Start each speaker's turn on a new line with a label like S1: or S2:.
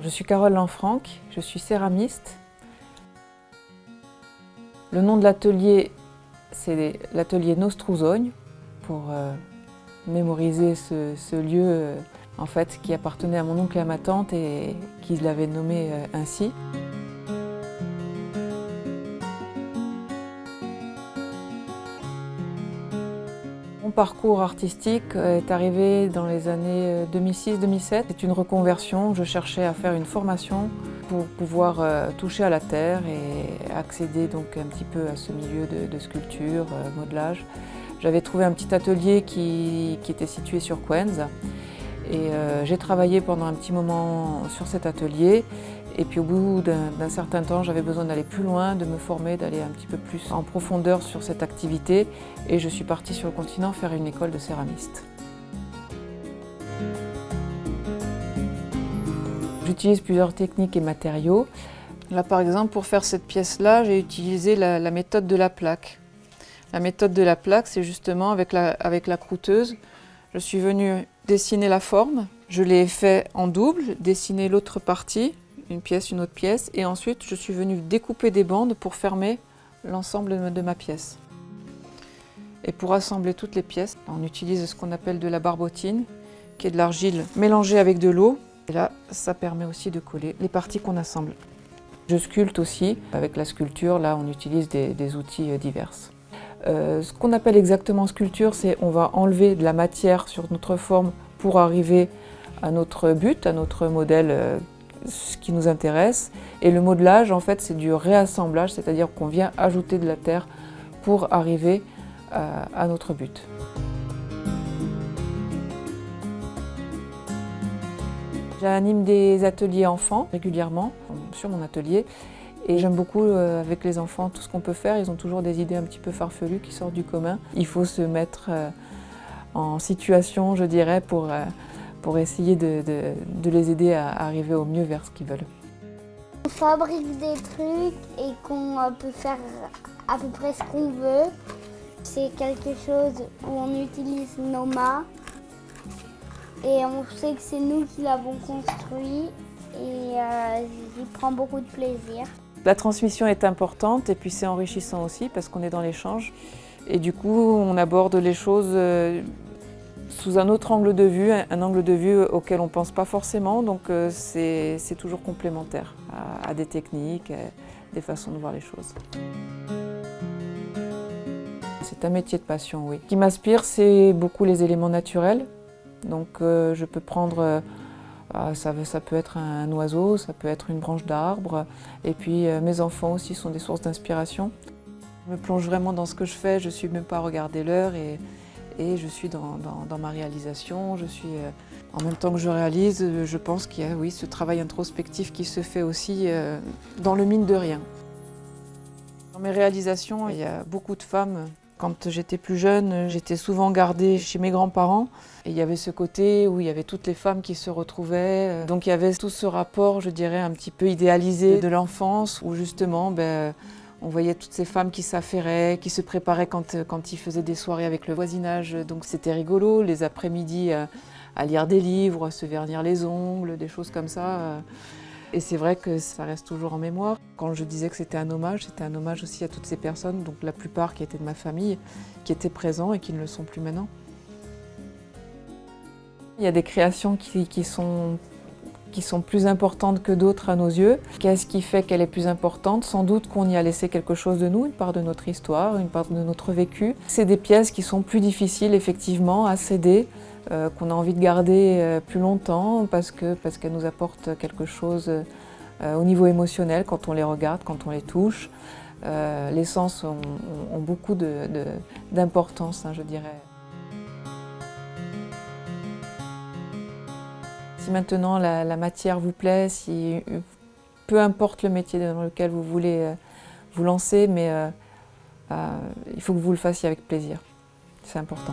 S1: Je suis Carole Lanfranc, je suis céramiste. Le nom de l'atelier, c'est l'atelier Nostrouzogne, pour mémoriser ce lieu en fait, qui appartenait à mon oncle et à ma tante et qui l'avait nommé ainsi. Mon parcours artistique est arrivé dans les années 2006-2007. C'est une reconversion. Je cherchais à faire une formation pour pouvoir toucher à la terre et accéder donc un petit peu à ce milieu de sculpture, modelage. J'avais trouvé un petit atelier qui était situé sur Coenz et j'ai travaillé pendant un petit moment sur cet atelier. Et puis au bout d'un certain temps, j'avais besoin d'aller plus loin, de me former, d'aller un petit peu plus en profondeur sur cette activité. Et je suis partie sur le continent faire une école de céramiste. J'utilise plusieurs techniques et matériaux. Là par exemple, pour faire cette pièce-là, j'ai utilisé la méthode de la plaque. La méthode de la plaque, c'est justement avec la croûteuse. Je suis venue dessiner la forme, je l'ai fait en double, dessiner l'autre partie, une pièce, une autre pièce, et ensuite je suis venue découper des bandes pour fermer l'ensemble de ma pièce. Et pour assembler toutes les pièces, on utilise ce qu'on appelle de la barbotine, qui est de l'argile mélangée avec de l'eau. Et là, ça permet aussi de coller les parties qu'on assemble. Je sculpte aussi. Avec la sculpture, là, on utilise des outils divers. Ce qu'on appelle exactement sculpture, c'est on va enlever de la matière sur notre forme pour arriver à notre but, à notre modèle ce qui nous intéresse. Et le modelage, en fait, c'est du réassemblage, c'est-à-dire qu'on vient ajouter de la terre pour arriver à notre but. J'anime des ateliers enfants régulièrement sur mon atelier. Et j'aime beaucoup avec les enfants tout ce qu'on peut faire. Ils ont toujours des idées un petit peu farfelues qui sortent du commun. Il faut se mettre en situation, je dirais, pour essayer de les aider à arriver au mieux vers ce qu'ils veulent.
S2: On fabrique des trucs et qu'on peut faire à peu près ce qu'on veut. C'est quelque chose où on utilise nos mains et on sait que c'est nous qui l'avons construit et j'y prends beaucoup de plaisir.
S1: La transmission est importante et puis c'est enrichissant aussi parce qu'on est dans l'échange. Et du coup, on aborde les choses sous un autre angle de vue, un angle de vue auquel on ne pense pas forcément. Donc c'est toujours complémentaire à des techniques, des façons de voir les choses. C'est un métier de passion, oui. Ce qui m'inspire, c'est beaucoup les éléments naturels. Donc je peux prendre... Ça peut être un oiseau, ça peut être une branche d'arbre. Et puis mes enfants aussi sont des sources d'inspiration. Je me plonge vraiment dans ce que je fais, je ne suis même pas à regarder l'heure et je suis dans ma réalisation. En même temps que je réalise, je pense qu'il y a ce travail introspectif qui se fait aussi dans le mine de rien. Dans mes réalisations, il y a beaucoup de femmes. Quand j'étais plus jeune, j'étais souvent gardée chez mes grands-parents. Et il y avait ce côté où il y avait toutes les femmes qui se retrouvaient. Donc il y avait tout ce rapport, je dirais, un petit peu idéalisé de l'enfance, où justement, on voyait toutes ces femmes qui s'affairaient, qui se préparaient quand ils faisaient des soirées avec le voisinage. Donc c'était rigolo, les après-midi à lire des livres, à se vernir les ongles, des choses comme ça. Et c'est vrai que ça reste toujours en mémoire. Quand je disais que c'était un hommage aussi à toutes ces personnes, donc la plupart qui étaient de ma famille, qui étaient présents et qui ne le sont plus maintenant. Il y a des créations qui sont plus importantes que d'autres à nos yeux. Qu'est-ce qui fait qu'elle est plus importante? Sans doute qu'on y a laissé quelque chose de nous, une part de notre histoire, une part de notre vécu. C'est des pièces qui sont plus difficiles effectivement à céder, qu'on a envie de garder plus longtemps parce qu'elles nous apportent quelque chose au niveau émotionnel quand on les regarde, quand on les touche. Les sens ont beaucoup d'importance, je dirais. Si maintenant la matière vous plaît, peu importe le métier dans lequel vous voulez vous lancer, mais il faut que vous le fassiez avec plaisir. C'est important.